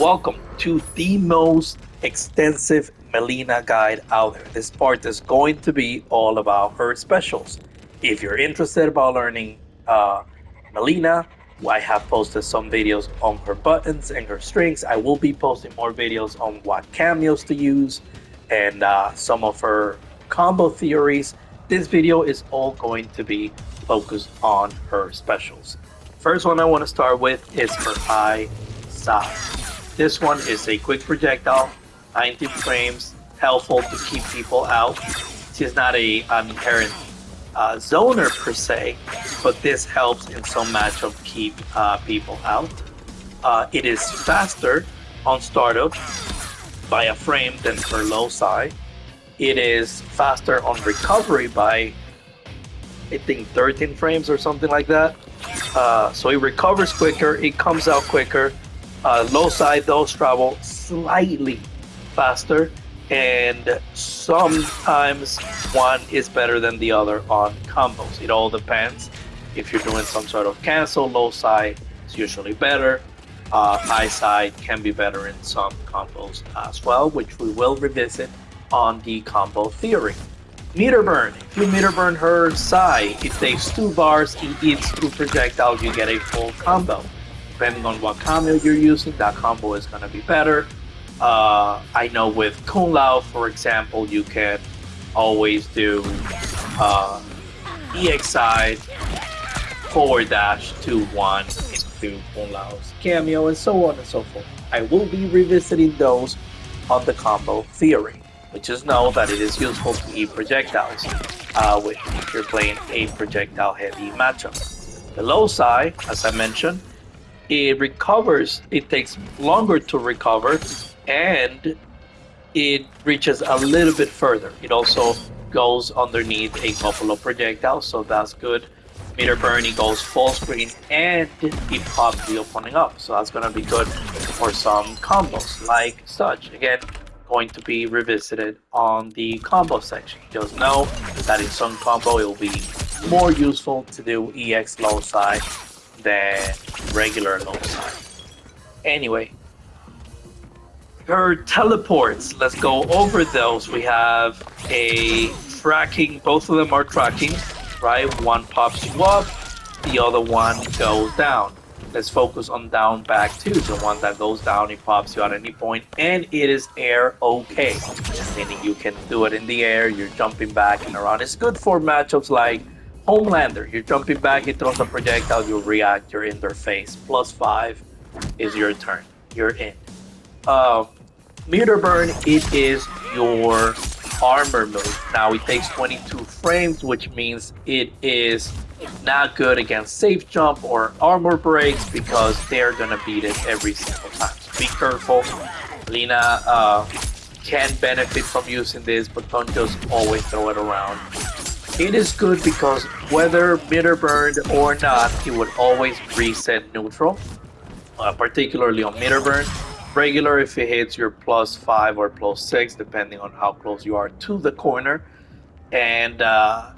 welcome to the most extensive Mileena guide out there. This part is going to be all about her specials. If you're interested about learning Mileena, I have posted some videos on her buttons and her strings. I will be posting more videos on what cameos to use and some of her combo theories. This video is all going to be focused on her specials. First one I want to start with is her high side. This one is a quick projectile, 19 frames, helpful to keep people out. She's not an inherent zoner per se, but this helps in some matchup keep people out. It is faster on startup by a frame than her low side. It is faster on recovery by, I think, 13 frames or something like that. So it recovers quicker, it comes out quicker. Low side does travel slightly faster, and sometimes one is better than the other on combos. It all depends. If you're doing some sort of cancel, low side is usually better. High side can be better in some combos as well, which we will revisit on the combo theory. Meter burn. If you meter burn her side, it takes 2 bars, it eats 2 projectiles, you get a full combo. Depending on what combo you're using, that combo is going to be better. I know with Kung Lao, for example, you can always do EX side forward dash 2-1 into Kung Lao's cameo and so on and so forth. I will be revisiting those on the combo theory, which is know that it is useful to eat projectiles if you're playing a projectile heavy matchup. The low side, as I mentioned, it recovers, it takes longer to recover, and it reaches a little bit further. It also goes underneath a couple of projectiles, so that's good. Meter burn, it goes full screen, and it pops the opponent up, so that's going to be good for some combos like such. Again, going to be revisited on the combo section. Just know that in some combo it will be more useful to do EX low side than regular low side. Anyway, her teleports, let's go over those. We have a tracking, both of them are tracking, right? One pops you up, the other one goes down. Let's focus on down back 2. The one that goes down, it pops you at any point, and it is air okay, meaning you can do it in the air, you're jumping back and around. It's good for matchups like Homelander. You're jumping back, it throws a projectile, you react, you're in their face. +5 is your turn. You're in. Meter burn, it is your armor move. Now it takes 22 frames, which means it is not good against safe jump or armor breaks because they're gonna beat it every single time. So be careful. Mileena can benefit from using this, but don't just always throw it around. It is good because whether meter burned or not, it would always reset neutral, particularly on meter burn. Regular, if it hits your +5 or +6, depending on how close you are to the corner. And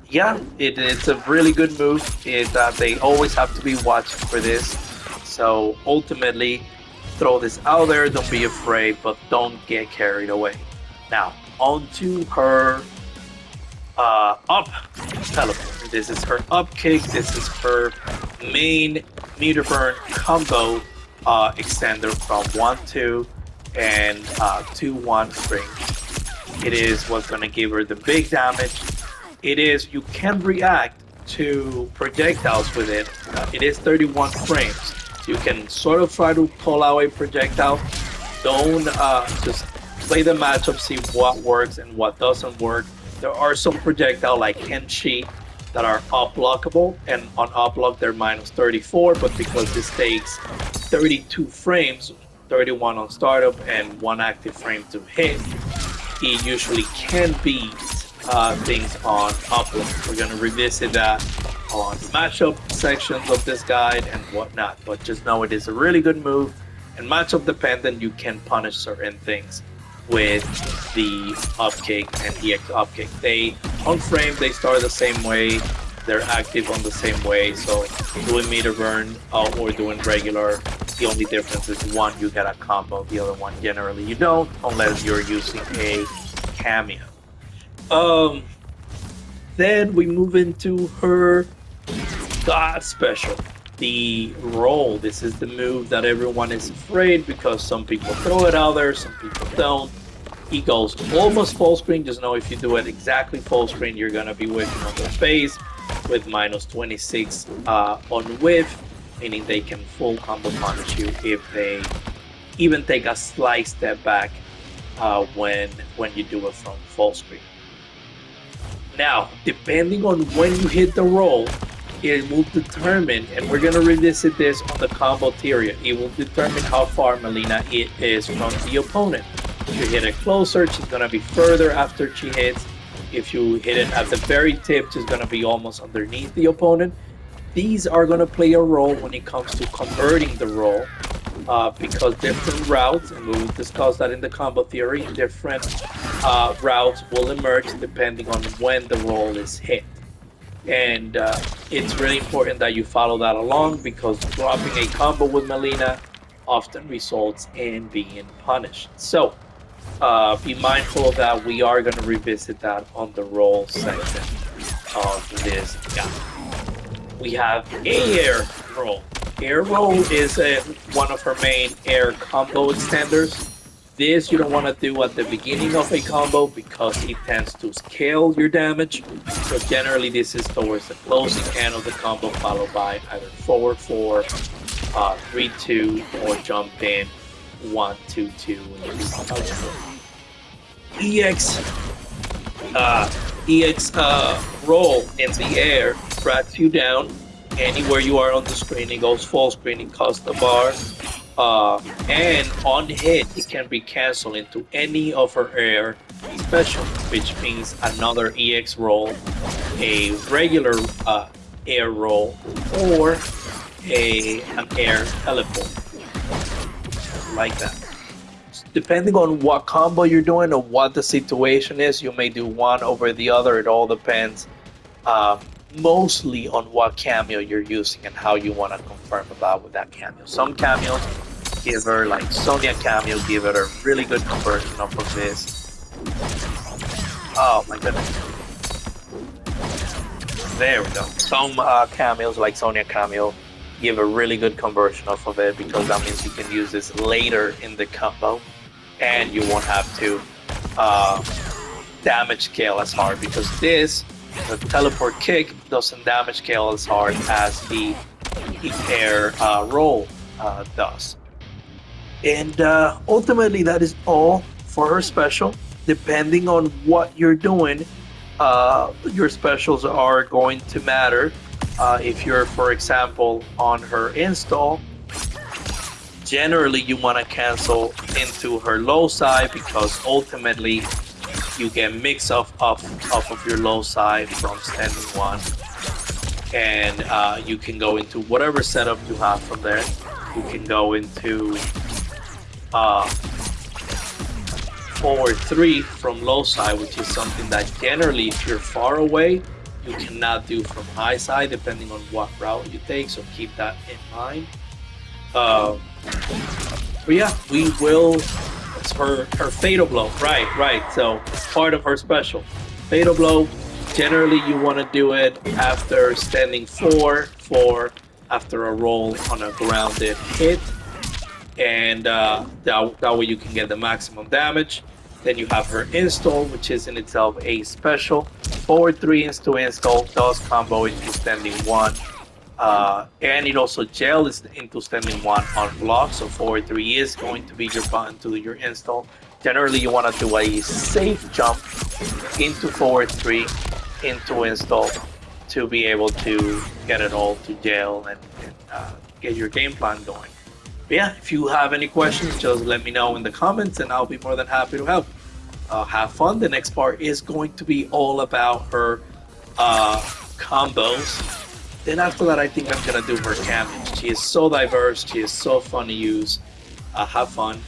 yeah, it's a really good move. They always have to be watching for this. So ultimately, throw this out there. Don't be afraid, but don't get carried away. Now, onto her up teleport. This is her up kick. This is her main meter burn combo extender from 1-2 and 2-1 string. It is what's going to give her the big damage. It is, you can react to projectiles with it. It is 31 frames. You can sort of try to pull out a projectile. Don't just play the matchup, see what works and what doesn't work. There are some projectile like Henshi that are up blockable, and on up block they're -34, but because this takes 32 frames, 31 on startup and 1 active frame to hit, it usually can beat things on up block. We're going to revisit that on matchup sections of this guide and whatnot, but just know it is a really good move, and matchup dependent, you can punish certain things with the up kick and the up kick. They on frame, they start the same way, they're active on the same way, so doing meter burn or doing regular The only difference is one you get a combo, the other one generally you don't, unless you're using a cameo. Um, then we move into her God special, the roll. This is the move that everyone is afraid because some people throw it out there, some people don't. He goes almost full screen. Just know if you do it exactly full screen, you're gonna be whiffing on their face with minus 26 on whiff, meaning they can full combo punish you if they even take a slight step back when you do it from full screen. Now, depending on when you hit the roll, it will determine, and we're going to revisit this on the combo theory, it will determine how far Mileena is from the opponent. If you hit it closer, she's going to be further after she hits. If you hit it at the very tip, she's going to be almost underneath the opponent. These are going to play a role when it comes to converting the roll, because different routes, and we will discuss that in the combo theory, different routes will emerge depending on when the roll is hit. And it's really important that you follow that along because dropping a combo with Mileena often results in being punished. So be mindful of that. We are going to revisit that on the roll section of this guide. We have air roll. Air roll is one of her main air combo extenders. This you don't want to do at the beginning of a combo because it tends to scale your damage. So generally this is towards the closing end of the combo, followed by either forward 4, 3-2, or jump in 1-2-2. EX roll in the air tracks you down anywhere you are on the screen. It goes full screen, it cuts the bar. And on hit, it can be canceled into any of her air special, which means another EX roll, a regular air roll, or an air teleport. Like that. Depending on what combo you're doing or what the situation is, you may do one over the other. It all depends mostly on what cameo you're using and how you want to confirm about with that cameo. Some cameos give her, like Sonya cameo, give it a really good conversion off of this. Oh my goodness. There we go. Some cameos like Sonya cameo give a really good conversion off of it because that means you can use this later in the combo and you won't have to damage scale as hard because this, the teleport kick, doesn't damage scale as hard as the air roll does. And ultimately, that is all for her special. Depending on what you're doing, your specials are going to matter. If you're, for example, on her install, generally you want to cancel into her low side because ultimately you get mix off of your low side from standing 1. And you can go into whatever setup you have from there. You can go into forward 3 from low side, which is something that generally if you're far away you cannot do from high side depending on what route you take, so keep that in mind. But yeah, we will, it's her fatal blow, right, so part of her special fatal blow. Generally you want to do it after standing 4 after a roll on a grounded hit, and that way you can get the maximum damage. Then you have her install, which is in itself a special. Forward 3 into install does combo into standing 1, and it also gels into standing 1 on block. So forward 3 is going to be your button to do your install. Generally you want to do a safe jump into forward 3 into install to be able to get it all to gel and get your game plan going. But yeah, if you have any questions, just let me know in the comments and I'll be more than happy to help. Have fun. The next part is going to be all about her combos. Then after that, I think I'm going to do her cameos. She is so diverse. She is so fun to use. Have fun.